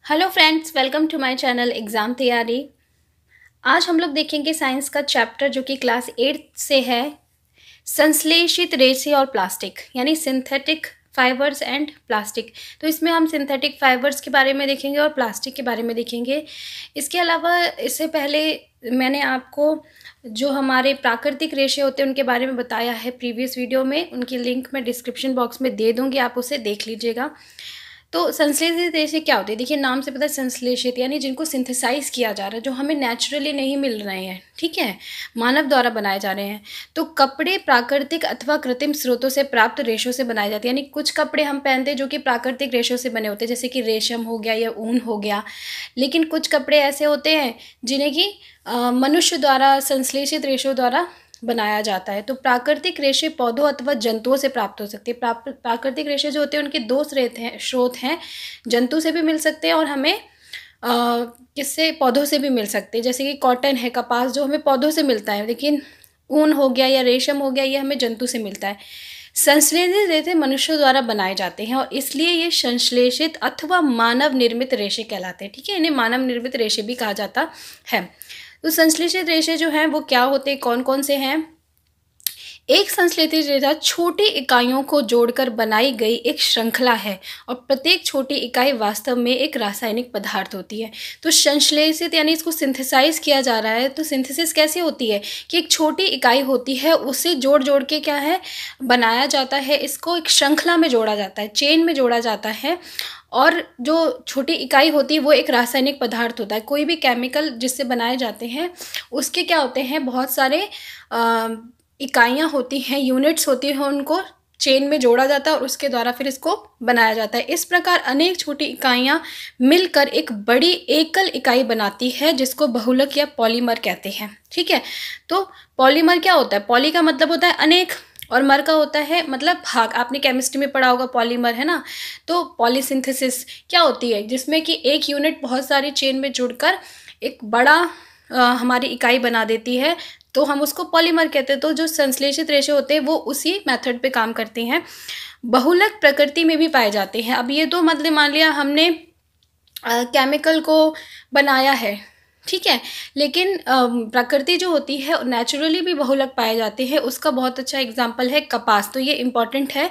Hello friends, welcome to my channel exam तैयारी। आज हम लोग देखेंगे साइंस का चैप्टर जो कि क्लास 8 से है, संश्लेषित रेशे और प्लास्टिक, यानी सिंथेटिक फाइबर्स एंड प्लास्टिक। तो इसमें हम सिंथेटिक फाइबर्स के बारे में देखेंगे और प्लास्टिक के बारे में देखेंगे। इसके अलावा इससे पहले मैंने आपको जो हमारे प्राकृतिक रेशे होते हैं उनके बारे में बताया है प्रीवियस वीडियो में, उनकी लिंक मैं डिस्क्रिप्शन बॉक्स में दे दूँगी, आप उसे देख लीजिएगा। तो संश्लेषित रेशे क्या होते हैं? देखिए, नाम से पता है संश्लेषित यानी जिनको सिंथेसाइज किया जा रहा है, जो हमें नेचुरली नहीं मिल रहे हैं, ठीक है, मानव द्वारा बनाए जा रहे हैं। तो कपड़े प्राकृतिक अथवा कृत्रिम स्रोतों से प्राप्त रेशों से बनाए जाते हैं, यानी कुछ कपड़े हम पहनते हैं जो कि प्राकृतिक रेशों से बने होते हैं, जैसे कि रेशम हो गया या ऊन हो गया। लेकिन कुछ कपड़े ऐसे होते हैं जिन्हें कि मनुष्य द्वारा संश्लेषित रेशों द्वारा बनाया जाता है। तो प्राकृतिक रेशे पौधों अथवा जंतुओं से प्राप्त हो सकती है। प्राकृतिक रेशे जो होते हैं उनके दो स्रोत हैं, जंतु से भी मिल सकते हैं और हमें किससे, पौधों से भी मिल सकते हैं। जैसे कि कॉटन है, कपास, जो हमें पौधों से मिलता है, लेकिन ऊन हो गया या रेशम हो गया, ये हमें जंतु से मिलता है। संश्लेषित रेशे मनुष्यों द्वारा बनाए जाते हैं और इसलिए ये संश्लेषित अथवा मानव निर्मित रेशे कहलाते हैं, ठीक है, इन्हें मानव निर्मित रेशे भी कहा जाता है। तो संश्लेषित रेशे जो हैं वो क्या होते हैं, कौन कौन से हैं? एक संश्लेषित रेशा छोटी इकाइयों को जोड़कर बनाई गई एक श्रृंखला है और प्रत्येक छोटी इकाई वास्तव में एक रासायनिक पदार्थ होती है। तो संश्लेषित यानी इसको सिंथेसाइज किया जा रहा है। तो सिंथेसिस कैसे होती है कि एक छोटी इकाई होती है, उसे जोड़ जोड़ के क्या है बनाया जाता है, इसको एक श्रृंखला में जोड़ा जाता है, चेन में जोड़ा जाता है। और जो छोटी इकाई होती है वो एक रासायनिक पदार्थ होता है। कोई भी केमिकल जिससे बनाए जाते हैं उसके क्या होते हैं, बहुत सारे इकाइयाँ होती हैं, यूनिट्स होती हैं, उनको चेन में जोड़ा जाता है और उसके द्वारा फिर इसको बनाया जाता है। इस प्रकार अनेक छोटी इकाइयाँ मिलकर एक बड़ी एकल इकाई बनाती है जिसको बहुलक या पॉलीमर कहते हैं, ठीक है। तो पॉलीमर क्या होता है? पॉली का मतलब होता है अनेक और मर का होता है मतलब भाग। आपने केमिस्ट्री में पढ़ा होगा पॉलीमर, है ना। तो पॉलीसिंथेसिस क्या होती है? जिसमें कि एक यूनिट बहुत सारी चेन में जुड़कर एक बड़ा हमारी इकाई बना देती है, तो हम उसको पॉलीमर कहते हैं। तो जो संश्लेषित रेशे होते हैं वो उसी मेथड पे काम करते हैं। बहुलक प्रकृति में भी पाए जाते हैं। अब ये तो मतलब मान लिया हमने केमिकल को बनाया है, ठीक है, लेकिन प्रकृति जो होती है नेचुरली भी बहुलक पाए जाते हैं। उसका बहुत अच्छा एग्जाम्पल है कपास। तो ये इम्पॉर्टेंट है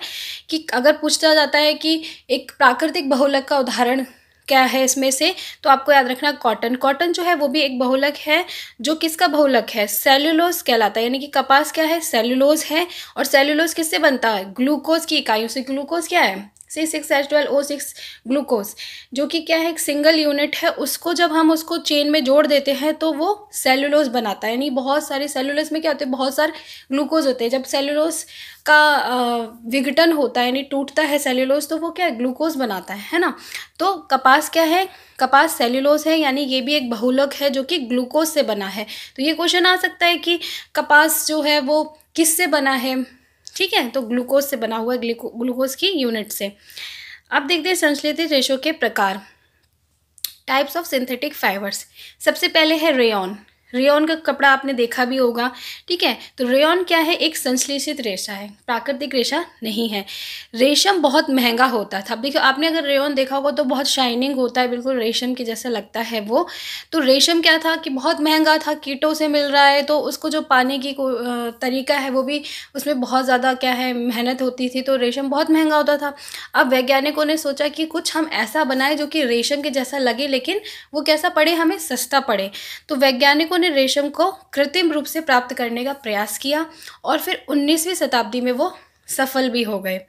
कि अगर पूछा जाता है कि एक प्राकृतिक बहुलक का उदाहरण क्या है इसमें से, तो आपको याद रखना कॉटन। कॉटन जो है वो भी एक बहुलक है, जो किसका बहुलक है? सेल्यूलोज कहलाता है। यानी कि कपास क्या है? सेल्यूलोज है। और सेल्यूलोज किससे बनता है? ग्लूकोज की इकाइयों से। ग्लूकोज क्या है? C6H12O6 ग्लूकोज, जो कि क्या है, एक सिंगल यूनिट है। उसको जब हम उसको चेन में जोड़ देते हैं तो वो सेल्यूलोज बनाता है। यानी बहुत सारे सेल्यूलोज में क्या होते हैं, बहुत सारे ग्लूकोज होते हैं। जब सेल्यूलोज का विघटन होता है, यानी टूटता है सेल्यूलोज, तो वो क्या है, ग्लूकोज बनाता है ना। तो कपास क्या है? कपास सेल्यूलोज है, यानी ये भी एक बहुलक है जो कि ग्लूकोज से बना है। तो ये क्वेश्चन आ सकता है कि कपास जो है वो किससे बना है, ठीक है, तो ग्लूकोज से बना हुआ है, ग्लूकोज की यूनिट से। अब देखते हैं संश्लेषित रेशों के प्रकार, टाइप्स ऑफ सिंथेटिक फाइबर्स। सबसे पहले है रेयॉन। रेयॉन का कपड़ा आपने देखा भी होगा, ठीक है। तो रेयॉन क्या है? एक संश्लेषित रेशा है, प्राकृतिक रेशा नहीं है। रेशम बहुत महंगा होता था। देखो, आपने अगर रेयॉन देखा होगा तो बहुत शाइनिंग होता है, बिल्कुल रेशम के जैसा लगता है वो। तो रेशम क्या था कि बहुत महंगा था, कीटों से मिल रहा है, तो उसको जो पाने की तरीका है वो भी उसमें बहुत ज़्यादा क्या है, मेहनत होती थी। तो रेशम बहुत महंगा होता था। अब वैज्ञानिकों ने सोचा कि कुछ हम ऐसा बनाए जो कि रेशम के जैसा लगे, लेकिन वो कैसा पड़े, हमें सस्ता पड़े। तो वैज्ञानिकों ने रेशम को कृत्रिम रूप से प्राप्त करने का प्रयास किया और फिर 19वीं शताब्दी में वो सफल भी हो गए।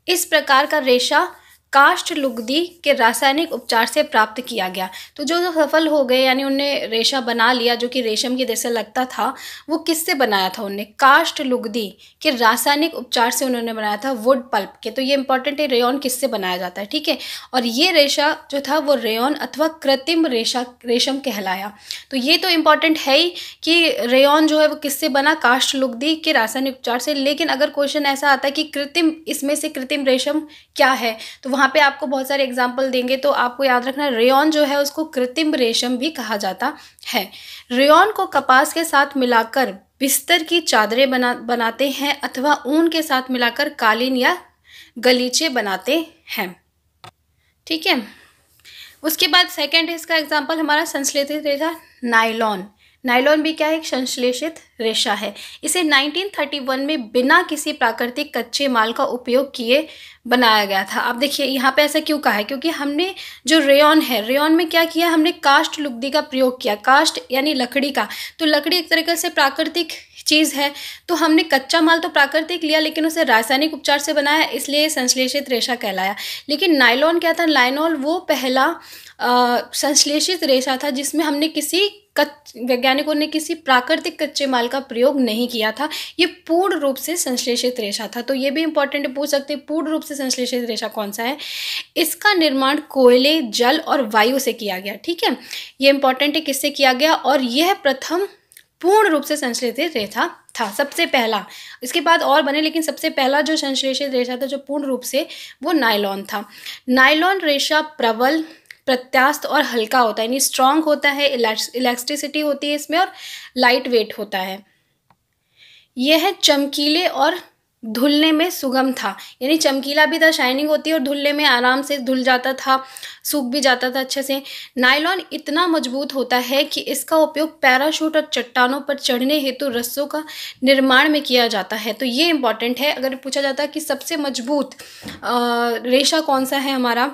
इस प्रकार का रेशा काष्ठ लुगदी के रासायनिक उपचार से प्राप्त किया गया। तो जो सफल हो गए, यानी उन्हें रेशा बना लिया जो कि रेशम के जैसा लगता था, वो किससे बनाया था? उन्हें काष्ठ लुगदी के रासायनिक उपचार से उन्होंने बनाया था, वुड पल्प के। तो ये इंपॉर्टेंट है, रेयॉन किससे बनाया जाता है, ठीक है। और ये रेशा जो था वो रेयॉन अथवा कृत्रिम रेशम कहलाया। तो ये तो इम्पॉर्टेंट है ही कि रेयॉन जो है वो किससे बना, काष्ठ लुगदी के रासायनिक उपचार से। लेकिन अगर क्वेश्चन ऐसा आता है कि कृत्रिम, इसमें से कृत्रिम रेशम क्या है, तो वहाँ पे आपको बहुत सारे एग्जाम्पल देंगे। तो आपको याद रखना, रेयॉन जो है उसको कृत्रिम रेशम भी कहा जाता है। रेयॉन को कपास के साथ मिलाकर बिस्तर की चादरें बनाते हैं अथवा ऊन के साथ मिलाकर कालीन या गलीचे बनाते हैं, ठीक है। उसके बाद सेकंड है इसका एग्जांपल हमारा संश्लेषित रेशा नायलॉन। नायलॉन भी क्या है, एक संश्लेषित रेशा है। इसे 1931 में बिना किसी प्राकृतिक कच्चे माल का उपयोग किए बनाया गया था। अब देखिए यहाँ पे ऐसा क्यों कहा है, क्योंकि हमने जो रेयॉन है, रेयॉन में क्या किया, हमने काष्ठ लुगदी का प्रयोग किया। काष्ठ यानी लकड़ी का, तो लकड़ी एक तरीके से प्राकृतिक चीज़ है, तो हमने कच्चा माल तो प्राकृतिक लिया लेकिन उसे रासायनिक उपचार से बनाया, इसलिए संश्लेषित रेशा कहलाया। लेकिन नायलॉन क्या था, नायलॉन वो पहला संश्लेषित रेशा था जिसमें हमने वैज्ञानिकों ने किसी प्राकृतिक कच्चे माल का प्रयोग नहीं किया था। ये पूर्ण रूप से संश्लेषित रेशा था। तो ये भी इंपॉर्टेंट है, पूछ सकते हैं पूर्ण रूप से संश्लेषित रेशा कौन सा है। इसका निर्माण कोयले, जल और वायु से किया गया। ठीक है, ये इंपॉर्टेंट है किससे किया गया, और यह प्रथम पूर्ण रूप से संश्लेषित रेशा था, सबसे पहला। इसके बाद और बने लेकिन सबसे पहला जो संश्लेषित रेशा था जो पूर्ण रूप से, वो नायलॉन था। नायलॉन रेशा प्रबल, प्रत्यास्थ और हल्का होता है, यानी स्ट्रॉन्ग होता है, इलास्टिसिटी होती है इसमें, और लाइट वेट होता है। यह चमकीले और धुलने में सुगम था, यानी चमकीला भी था, शाइनिंग होती है, और धुलने में आराम से धुल जाता था, सूख भी जाता था अच्छे से। नायलॉन इतना मजबूत होता है कि इसका उपयोग पैराशूट और चट्टानों पर चढ़ने हेतु रस्सों का निर्माण में किया जाता है। तो ये इंपॉर्टेंट है, अगर पूछा जाता है कि सबसे मजबूत रेशा कौन सा है हमारा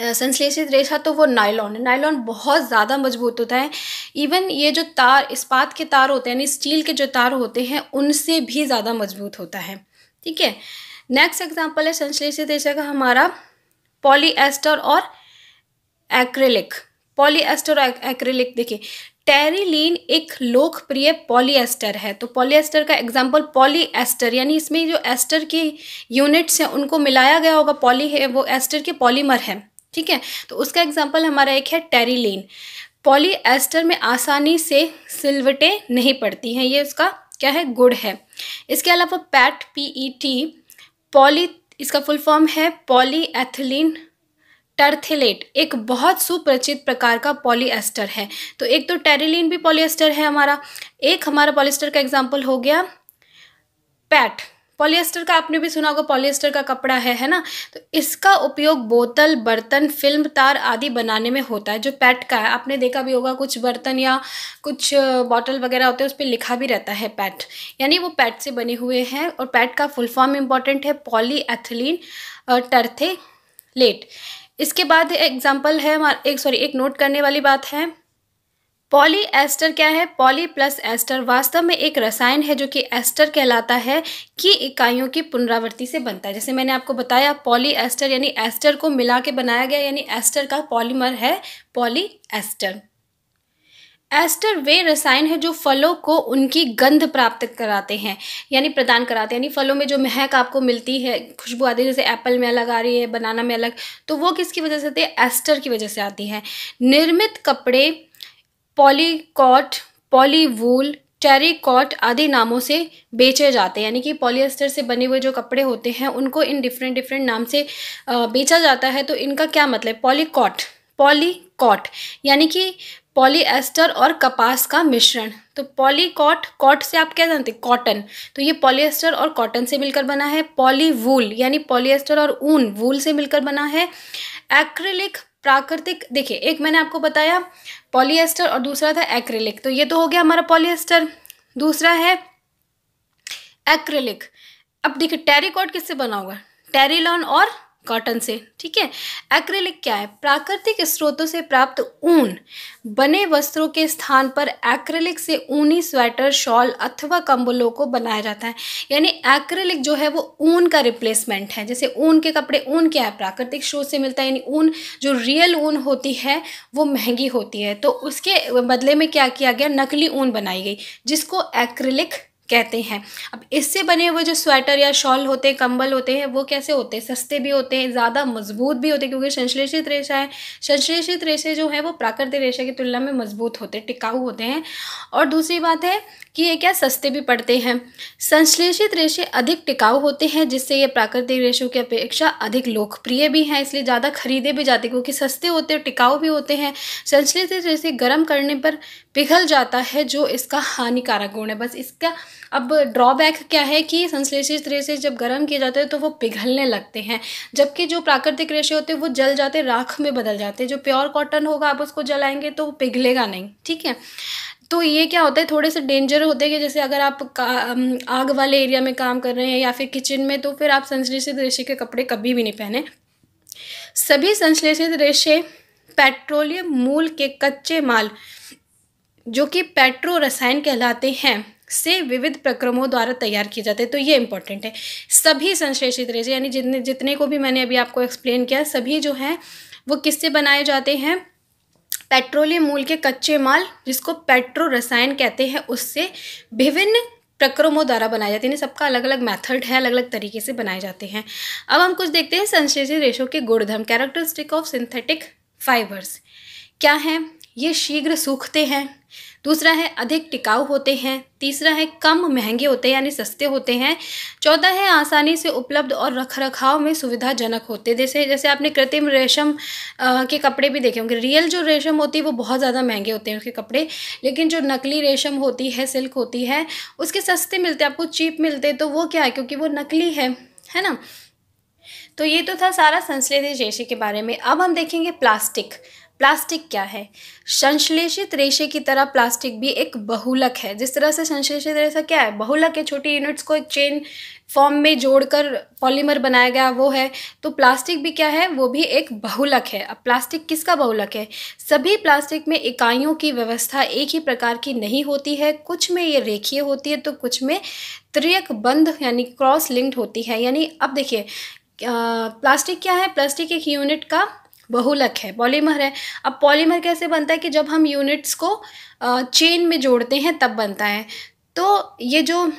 संश्लेषित रेशा, तो वो नायलॉन है। नायलॉन बहुत ज़्यादा मजबूत होता है, इवन ये जो तार, इस्पात के तार होते हैं, यानी स्टील के जो तार होते हैं, उनसे भी ज़्यादा मजबूत होता है। ठीक है, नेक्स्ट एग्जांपल है संश्लेषित रेशा का हमारा पॉलीएस्टर और एक्रिलिक। पॉलीएस्टर और एक्रिलिक, देखिए टेरिलीन एक लोकप्रिय पॉलीएस्टर है। तो पॉलीएस्टर का एग्जांपल पॉलीएस्टर, यानी इसमें जो एस्टर की यूनिट्स हैं उनको मिलाया गया होगा, पॉली है वो एस्टर के पॉलीमर है। ठीक है, तो उसका एग्जांपल हमारा एक है टेरिलीन। पॉलीएस्टर में आसानी से सिलवटें नहीं पड़ती हैं, ये उसका क्या है, गुण है। इसके अलावा पैट, PET, पॉली, इसका फुल फॉर्म है पॉलीएथिलीन टर्थेलेट, एक बहुत सुपरिचित प्रकार का पॉलीएस्टर है। तो एक तो टेरिलीन भी पॉलीएस्टर है हमारा, एक हमारा पॉलीएस्टर का एग्जांपल हो गया पैट। पॉलीएस्टर का आपने भी सुना होगा, पॉलीएस्टर का कपड़ा है ना। तो इसका उपयोग बोतल, बर्तन, फिल्म तार आदि बनाने में होता है। जो पैट का है, आपने देखा भी होगा, कुछ बर्तन या कुछ बॉटल वगैरह होते हैं उस पर लिखा भी रहता है पैट, यानी वो पैट से बने हुए हैं। और पैट का फुल फॉर्म इंपॉर्टेंट है पॉलीएथिलीन टर्थेलेट। इसके बाद एग्जाम्पल है एक नोट करने वाली बात है, पॉलीएस्टर क्या है, पॉली प्लस एस्टर वास्तव में एक रसायन है जो कि एस्टर कहलाता है की इकाइयों की पुनरावृत्ति से बनता है। जैसे मैंने आपको बताया पॉलीएस्टर यानी एस्टर को मिला के बनाया गया, यानी एस्टर का पॉलीमर है पॉलीएस्टर। एस्टर वे रसायन है जो फलों को उनकी गंध प्राप्त कराते हैं, यानी प्रदान कराते हैं, यानी फलों में जो महक आपको मिलती है, खुशबू आती है, जैसे एप्पल में अलग आ रही है, बनाना में अलग, तो वो किसकी वजह से आती है, एस्टर की वजह से आती है। निर्मित कपड़े पॉलीकॉट, पॉलीवूल, टेरिकॉट आदि नामों से बेचे जाते हैं, यानी कि पॉलीएस्टर से बने हुए जो कपड़े होते हैं उनको इन डिफरेंट नाम से बेचा जाता है। तो इनका क्या मतलब, पॉलीकॉट यानी कि पॉलीएस्टर और कपास का मिश्रण। तो पॉलीकॉट, कॉट से आप क्या जानते हैं, कॉटन, तो ये पॉलीएस्टर और कॉटन से मिलकर बना है। पॉलीवूल यानी पॉलीएस्टर और ऊन, वूल से मिलकर बना है। एक्रिलिक प्राकृतिक, देखिए एक मैंने आपको बताया पॉलीएस्टर और दूसरा था एक्रिलिक, तो ये तो हो गया हमारा पॉलीएस्टर, दूसरा है एक्रिलिक। अब देखिए टेरिकॉट किससे बना होगा, टेरिलॉन और कॉटन से। ठीक है, एक्रिलिक क्या है, प्राकृतिक स्रोतों से प्राप्त ऊन बने वस्त्रों के स्थान पर एक्रिलिक से ऊनी स्वेटर, शॉल अथवा कंबलों को बनाया जाता है। यानी एक्रिलिक जो है वो ऊन का रिप्लेसमेंट है। जैसे ऊन के कपड़े, ऊन क्या है, प्राकृतिक स्रोत से मिलता है, यानी ऊन जो रियल ऊन होती है वो महंगी होती है, तो उसके बदले में क्या किया गया, नकली ऊन बनाई गई जिसको एक्रिलिक कहते हैं। अब इससे बने हुए जो स्वेटर या शॉल होते हैं, कंबल होते हैं, वो कैसे होते हैं, सस्ते भी होते हैं, ज़्यादा मजबूत भी होते हैं, क्योंकि संश्लेषित रेशा है। संश्लेषित रेशे जो है वो प्राकृतिक रेशा की तुलना में मजबूत होते हैं, टिकाऊ होते हैं। और दूसरी बात है कि ये क्या, सस्ते भी पड़ते हैं। संश्लेषित रेशे अधिक टिकाऊ होते हैं, जिससे ये प्राकृतिक रेशों की अपेक्षा अधिक लोकप्रिय भी हैं, इसलिए ज़्यादा खरीदे भी जाते हैं क्योंकि सस्ते होते हैं, टिकाऊ भी होते हैं। संश्लेषित रेशे गर्म करने पर पिघल जाता है, जो इसका हानिकारक गुण है। बस इसका अब ड्रॉबैक क्या है कि संश्लेषित रेशे जब गर्म किए जाते हैं तो वो पिघलने लगते हैं, जबकि जो प्राकृतिक रेशे होते हैं वो जल जाते, राख में बदल जाते हैं। जो प्योर कॉटन होगा आप उसको जलाएंगे तो वो पिघलेगा नहीं, ठीक है। तो ये क्या होता है, थोड़े से डेंजर होते हैं कि जैसे अगर आप आग वाले एरिया में काम कर रहे हैं या फिर किचन में, तो फिर आप संश्लेषित रेशे के कपड़े कभी भी नहीं पहने। सभी संश्लेषित रेशे पेट्रोलियम मूल के कच्चे माल जो कि पेट्रो रसायन कहलाते हैं से विविध प्रक्रमों द्वारा तैयार किए जाते हैं। तो ये इंपॉर्टेंट है, सभी संश्लेषित रेशे यानी जितने को भी मैंने अभी आपको एक्सप्लेन किया, सभी जो हैं वो किससे बनाए जाते हैं, पेट्रोलियम मूल के कच्चे माल जिसको पेट्रो रसायन कहते हैं उससे विभिन्न प्रक्रमों द्वारा बनाए जाते हैं। सबका अलग अलग मेथड है, अलग अलग तरीके से बनाए जाते हैं। अब हम कुछ देखते हैं संश्लेषित रेशों के गुणधर्म, कैरेक्टरिस्टिक ऑफ सिंथेटिक फाइबर्स क्या है। ये शीघ्र सूखते हैं, दूसरा है अधिक टिकाऊ होते हैं, तीसरा है कम महंगे होते हैं यानी सस्ते होते हैं, चौथा है आसानी से उपलब्ध और रखरखाव में सुविधाजनक होते हैं। जैसे आपने कृत्रिम रेशम के कपड़े भी देखे होंगे। रियल जो रेशम होती है वो बहुत ज़्यादा महंगे होते हैं उसके कपड़े, लेकिन जो नकली रेशम होती है, सिल्क होती है, उसके सस्ते मिलते हैं, आपको चीप मिलते हैं। तो वो क्या है, क्योंकि वो नकली है ना। तो ये तो था सारा संश्लेषित रेशे के बारे में। अब हम देखेंगे प्लास्टिक। प्लास्टिक क्या है, संश्लेषित रेशे की तरह प्लास्टिक भी एक बहुलक है। जिस तरह से संश्लेषित रेशा क्या है, बहुलक है, छोटी यूनिट्स को एक चेन फॉर्म में जोड़कर पॉलीमर बनाया गया वो है। तो प्लास्टिक भी क्या है, वो भी एक बहुलक है। अब प्लास्टिक किसका बहुलक है, सभी प्लास्टिक में इकाइयों की व्यवस्था एक ही प्रकार की नहीं होती है, कुछ में ये रेखीय होती है तो कुछ में त्रियक बंध यानी क्रॉस लिंक्ड होती है। यानी अब देखिए प्लास्टिक क्या है, प्लास्टिक एक यूनिट का बहुलक है, पॉलीमर है। अब पॉलीमर कैसे बनता है कि जब हम यूनिट्स को चेन में जोड़ते हैं तब बनता है। तो ये जो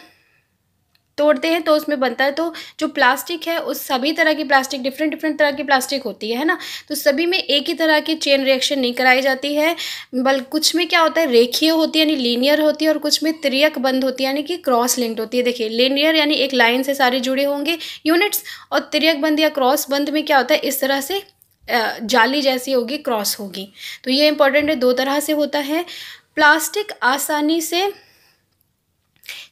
तोड़ते हैं तो उसमें बनता है। तो जो प्लास्टिक है उस सभी तरह की प्लास्टिक, डिफरेंट तरह की प्लास्टिक होती है ना। तो सभी में एक ही तरह की चेन रिएक्शन नहीं कराई जाती है, बल्कि कुछ में क्या होता है, रेखीय होती है यानी लीनियर होती है, और कुछ में त्रियक बंध होती है यानी कि क्रॉस लिंक्ड होती है। देखिए लीनियर यानी एक लाइन से सारे जुड़े होंगे यूनिट्स, और त्रियक बंध या क्रॉस बंध में क्या होता है, इस तरह से जाली जैसी होगी, क्रॉस होगी। तो ये इंपॉर्टेंट है, दो तरह से होता है। प्लास्टिक आसानी से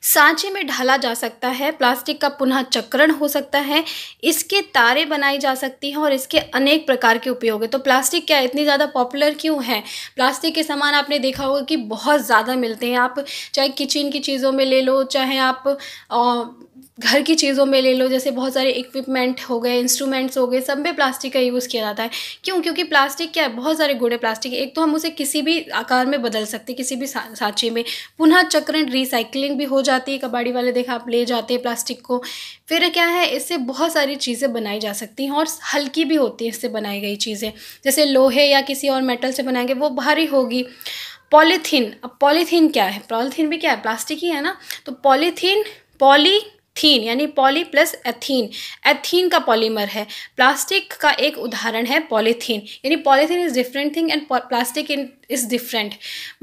सांचे में ढाला जा सकता है, प्लास्टिक का पुनः चक्रण हो सकता है, इसके तारे बनाई जा सकती हैं और इसके अनेक प्रकार के उपयोग है। तो प्लास्टिक क्या इतनी ज़्यादा पॉपुलर क्यों है, प्लास्टिक के सामान आपने देखा होगा कि बहुत ज़्यादा मिलते हैं। आप चाहे किचन की चीज़ों में ले लो, चाहे आप घर की चीज़ों में ले लो, जैसे बहुत सारे इक्विपमेंट हो गए, इंस्ट्रूमेंट्स हो गए, सब में प्लास्टिक का यूज़ किया जाता है। क्यों, क्योंकि प्लास्टिक क्या है, बहुत सारे गुण है प्लास्टिक। एक तो हम उसे किसी भी आकार में बदल सकते हैं, किसी भी सांचे में, पुनः चक्रण रिसाइकलिंग भी हो जाती है। कबाड़ी वाले देखा आप ले जाते हैं प्लास्टिक को। फिर क्या है, इससे बहुत सारी चीज़ें बनाई जा सकती हैं और हल्की भी होती है इससे बनाई गई चीज़ें। जैसे लोहे या किसी और मेटल से बनाएंगे वो भारी होगी। पॉलीथीन, अब पॉलीथीन क्या है, पॉलीथीन भी क्या है, प्लास्टिक ही है ना। तो पॉलीथीन, पॉलीथीन यानी पॉली प्लस एथीन, एथीन का पॉलीमर है। प्लास्टिक का एक उदाहरण है पॉलीथीन, यानी polythene is different thing and plastic is different.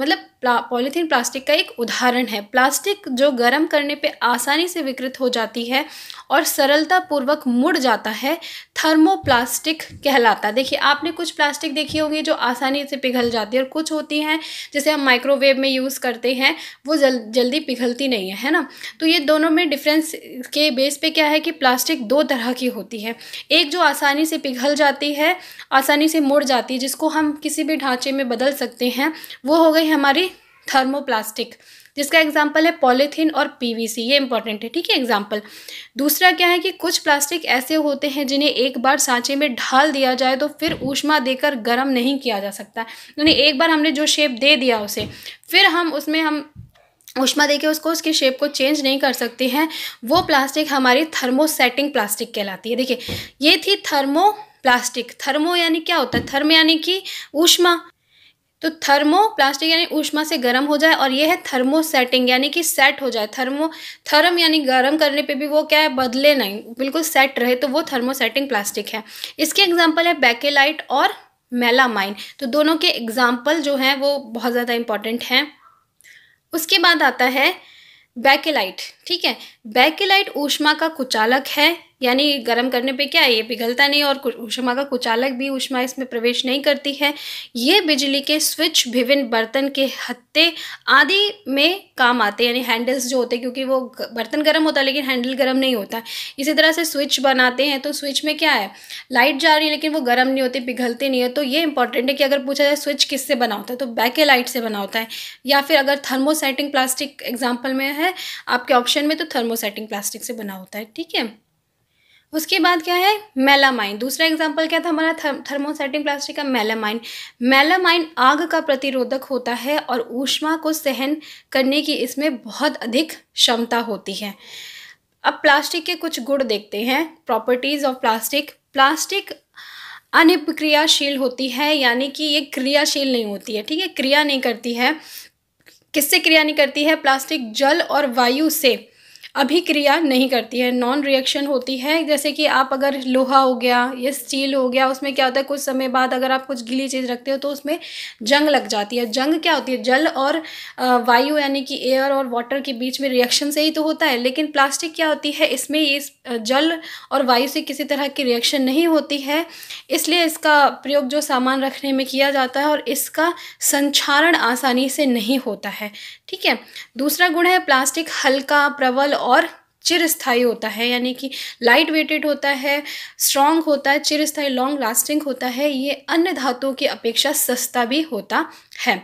मतलब पॉलीथीन प्लास्टिक का एक उदाहरण है। प्लास्टिक जो गर्म करने पे आसानी से विकृत हो जाती है और सरलतापूर्वक मुड़ जाता है, थर्मोप्लास्टिक कहलाता है। देखिए आपने कुछ प्लास्टिक देखी होगी जो आसानी से पिघल जाती है, और कुछ होती हैं जैसे हम माइक्रोवेव में यूज़ करते हैं वो जल्दी पिघलती नहीं है ना। तो ये दोनों में डिफरेंस के बेस पे क्या है कि प्लास्टिक दो तरह की होती है। एक जो आसानी से पिघल जाती है, आसानी से मुड़ जाती है, जिसको हम किसी भी ढांचे में बदल सकते हैं, वो हो गई हमारी थर्मोप्लास्टिक, जिसका एग्जाम्पल है पॉलीथीन और पीवीसी। ये इंपॉर्टेंट है, ठीक है एग्जाम्पल। दूसरा क्या है कि कुछ प्लास्टिक ऐसे होते हैं जिन्हें एक बार सांचे में ढाल दिया जाए तो फिर ऊष्मा देकर गर्म नहीं किया जा सकता। यानी एक बार हमने जो शेप दे दिया उसे, फिर हम उसमें ऊष्मा देके उसकी शेप को चेंज नहीं कर सकते हैं। वो प्लास्टिक हमारी थर्मोसेटिंग प्लास्टिक कहलाती है। देखिए ये थी थर्मोप्लास्टिक। थर्मो यानी क्या होता है, थर्म यानी कि ऊष्मा, तो थर्मोप्लास्टिक यानी ऊष्मा से गर्म हो जाए, और ये है थर्मोसेटिंग यानी कि सेट हो जाए। थर्म यानी गर्म करने पे भी वो क्या है, बदले नहीं, बिल्कुल सेट रहे, तो वो थर्मोसेटिंग प्लास्टिक है। इसके एग्जाम्पल है बेकेलाइट और मेलामाइन। तो दोनों के एग्जाम्पल जो हैं वो बहुत ज़्यादा इंपॉर्टेंट हैं। उसके बाद आता है बेकेलाइट, ठीक है। बेकेलाइट ऊष्मा का कुचालक है, यानी गर्म करने पे क्या है, ये पिघलता नहीं और ऊष्मा का कुचालक भी ऊष्मा इसमें प्रवेश नहीं करती है। ये बिजली के स्विच, विभिन्न बर्तन के हत्थे आदि में काम आते हैं, यानी हैंडल्स जो होते हैं, क्योंकि वो बर्तन गर्म होता है लेकिन हैंडल गर्म नहीं होता। इसी तरह से स्विच बनाते हैं, तो स्विच में क्या है, लाइट जा रही है लेकिन वो गर्म नहीं होती, पिघलते नहीं है। तो ये इंपॉर्टेंट है कि अगर पूछा जाए स्विच किससे बना होता है तो बैकेलाइट से बना होता है, या फिर अगर थर्मोसेटिंग प्लास्टिक एग्जाम्पल में है आपके ऑप्शन में तो थर्मोसेटिंग प्लास्टिक से बना होता है। ठीक है, उसके बाद क्या है, मेलामाइन। दूसरा एग्जाम्पल क्या था हमारा थर्मोसेटिंग प्लास्टिक का, मेलामाइन। मेलामाइन आग का प्रतिरोधक होता है और ऊष्मा को सहन करने की इसमें बहुत अधिक क्षमता होती है। अब प्लास्टिक के कुछ गुण देखते हैं, प्रॉपर्टीज ऑफ प्लास्टिक। प्लास्टिक अनिक्रियाशील होती है, यानी कि ये क्रियाशील नहीं होती है। ठीक है, क्रिया नहीं करती है। किससे क्रिया नहीं करती है, प्लास्टिक जल और वायु से अभिक्रिया नहीं करती है, नॉन रिएक्शन होती है। जैसे कि आप अगर लोहा हो गया या स्टील हो गया, उसमें क्या होता है कुछ समय बाद अगर आप कुछ गीली चीज़ रखते हो तो उसमें जंग लग जाती है। जंग क्या होती है, जल और वायु यानी कि एयर और वाटर के बीच में रिएक्शन से ही तो होता है। लेकिन प्लास्टिक क्या होती है, इसमें इस जल और वायु से किसी तरह की रिएक्शन नहीं होती है, इसलिए इसका प्रयोग जो सामान रखने में किया जाता है और इसका संक्षारण आसानी से नहीं होता है। ठीक है, दूसरा गुण है प्लास्टिक हल्का, प्रबल और चिरस्थायी होता है, यानी कि लाइट वेटेड होता है, स्ट्रॉन्ग होता है, चिरस्थायी लॉन्ग लास्टिंग होता है। ये अन्य धातुओं की अपेक्षा सस्ता भी होता है।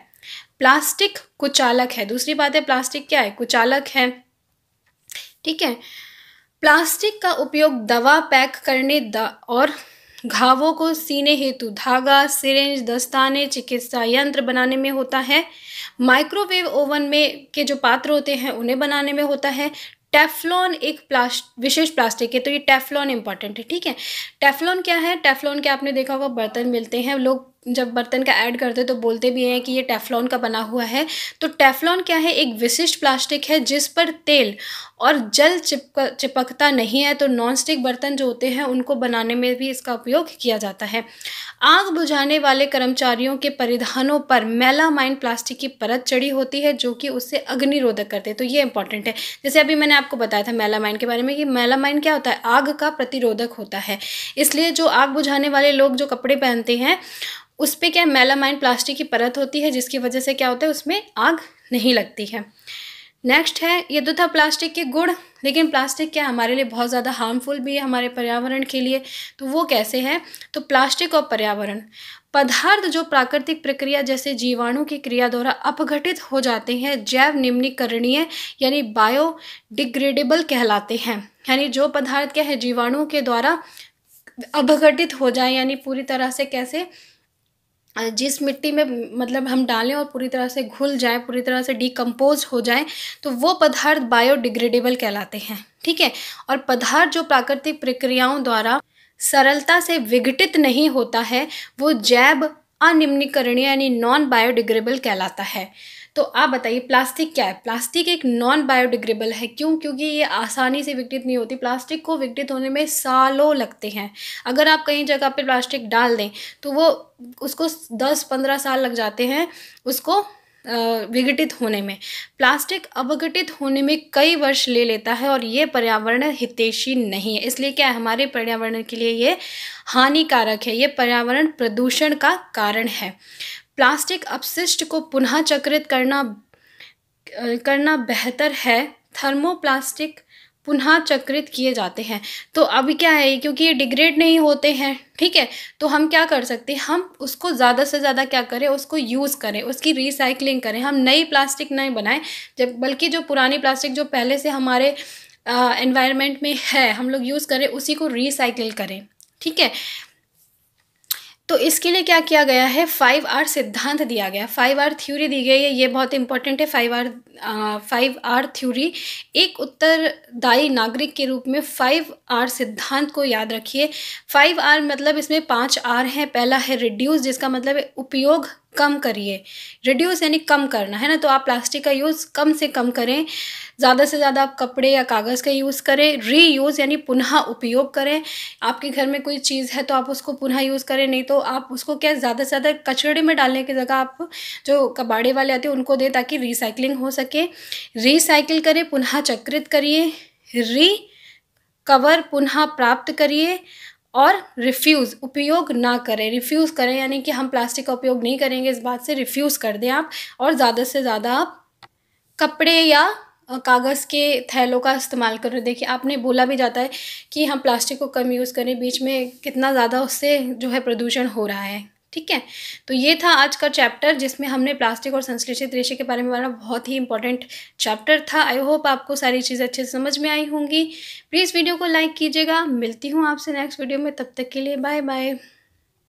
प्लास्टिक कुचालक है। दूसरी बात है प्लास्टिक क्या है, कुचालक है। ठीक है, प्लास्टिक का उपयोग दवा पैक करने और घावों को सीने हेतु धागा, सिरिंज, दस्ताने, चिकित्सा यंत्र बनाने में होता है। माइक्रोवेव ओवन में के जो पात्र होते हैं उन्हें बनाने में होता है। टेफ्लॉन एक विशेष प्लास्टिक है, तो ये टेफ्लॉन इंपॉर्टेंट है। ठीक है, टेफ्लॉन क्या है, टेफ्लॉन के आपने देखा होगा बर्तन मिलते हैं, लोग जब बर्तन का ऐड करते हैं तो बोलते भी हैं कि ये टेफ्लॉन का बना हुआ है। तो टेफ्लॉन क्या है, एक विशिष्ट प्लास्टिक है जिस पर तेल और जल चिपकता नहीं है। तो नॉनस्टिक बर्तन जो होते हैं उनको बनाने में भी इसका उपयोग किया जाता है। आग बुझाने वाले कर्मचारियों के परिधानों पर मेलामाइन प्लास्टिक की परत चढ़ी होती है जो कि उससे अग्निरोधक करते हैं। तो ये इंपॉर्टेंट है। जैसे अभी मैंने आपको बताया था मेलामाइन के बारे में कि मेलामाइन क्या होता है, आग का प्रतिरोधक होता है। इसलिए जो आग बुझाने वाले लोग जो कपड़े पहनते हैं उस पर क्या मेलामाइन प्लास्टिक की परत होती है, जिसकी वजह से क्या होता है उसमें आग नहीं लगती है। नेक्स्ट है, ये तो था प्लास्टिक के गुण, लेकिन प्लास्टिक क्या हमारे लिए बहुत ज़्यादा हार्मफुल भी है हमारे पर्यावरण के लिए। तो वो कैसे है, तो प्लास्टिक और पर्यावरण, पदार्थ जो प्राकृतिक प्रक्रिया जैसे जीवाणु की क्रिया द्वारा अपघटित हो जाते हैं जैव निम्नीकरणीय यानी बायोडिग्रेडेबल कहलाते हैं। यानी जो पदार्थ क्या है जीवाणुओं के द्वारा अपघटित हो जाए, यानी पूरी तरह से कैसे, जिस मिट्टी में मतलब हम डालें और पूरी तरह से घुल जाए, पूरी तरह से डिकम्पोज हो जाए, तो वो पदार्थ बायोडिग्रेडेबल कहलाते हैं। ठीक है, और पदार्थ जो प्राकृतिक प्रक्रियाओं द्वारा सरलता से विघटित नहीं होता है वो जैव अनिम्नीकरणीय यानी नॉन बायोडिग्रेडेबल कहलाता है। तो आप बताइए प्लास्टिक क्या है, प्लास्टिक एक नॉन बायोडिग्रेडेबल है। क्यों, क्योंकि ये आसानी से विघटित नहीं होती, प्लास्टिक को विघटित होने में सालों लगते हैं। अगर आप कहीं जगह पे प्लास्टिक डाल दें तो वो उसको 10-15 साल लग जाते हैं उसको विघटित होने में। प्लास्टिक अपघटित होने में कई वर्ष ले लेता है और ये पर्यावरण हितैषी नहीं है, इसलिए क्या है हमारे पर्यावरण के लिए ये हानिकारक है, ये पर्यावरण प्रदूषण का कारण है। प्लास्टिक अपशिष्ट को पुनः चक्रित करना बेहतर है। थर्मोप्लास्टिक पुनः चक्रित किए जाते हैं। तो अभी क्या है, क्योंकि ये डिग्रेड नहीं होते हैं, ठीक है, तो हम क्या कर सकते हैं, हम उसको ज़्यादा से ज़्यादा क्या करें, उसको यूज़ करें, उसकी रिसाइकलिंग करें। हम नई प्लास्टिक नहीं बनाएं, जब बल्कि जो पुरानी प्लास्टिक जो पहले से हमारे एनवायरनमेंट में है हम लोग यूज़ करें, उसी को रिसाइकिल करें। ठीक है, तो इसके लिए क्या किया गया है, 5R सिद्धांत दिया गया, 5R थ्योरी दी गई है। ये बहुत इंपॉर्टेंट है। 5R थ्योरी, एक उत्तरदायी नागरिक के रूप में 5R सिद्धांत को याद रखिए। 5R मतलब इसमें 5R हैं। पहला है रिड्यूस, जिसका मतलब है उपयोग कम करिए, रिड्यूस यानी कम करना है ना, तो आप प्लास्टिक का यूज़ कम से कम करें, ज़्यादा से ज़्यादा आप कपड़े या कागज़ का यूज़ करें। रीयूज़ यानी पुनः उपयोग करें, आपके घर में कोई चीज़ है तो आप उसको पुनः यूज़ करें, नहीं तो आप उसको क्या ज़्यादा से ज़्यादा कचड़े में डालने की जगह आप जो कबाड़े वाले आते हैं उनको दें ताकि रिसाइकलिंग हो सके। रिसाइकिल करें, पुनः चक्रित करिए, कवर पुनः प्राप्त करिए और उपयोग ना करें। रिफ्यूज़ करें यानी कि हम प्लास्टिक का उपयोग नहीं करेंगे, इस बात से रिफ्यूज़ कर दें आप, और ज़्यादा से ज़्यादा आप कपड़े या कागज़ के थैलों का इस्तेमाल करें। देखिए, आपने बोला भी जाता है कि हम प्लास्टिक को कम यूज़ करें, बीच में कितना ज़्यादा उससे जो है प्रदूषण हो रहा है। ठीक है, तो ये था आज का चैप्टर जिसमें हमने प्लास्टिक और संश्लेषित रेशे के बारे में पढ़ा। बहुत ही इंपॉर्टेंट चैप्टर था। आई होप आपको सारी चीज़ें अच्छे से समझ में आई होंगी। प्लीज़ वीडियो को लाइक कीजिएगा। मिलती हूँ आपसे नेक्स्ट वीडियो में, तब तक के लिए बाय बाय।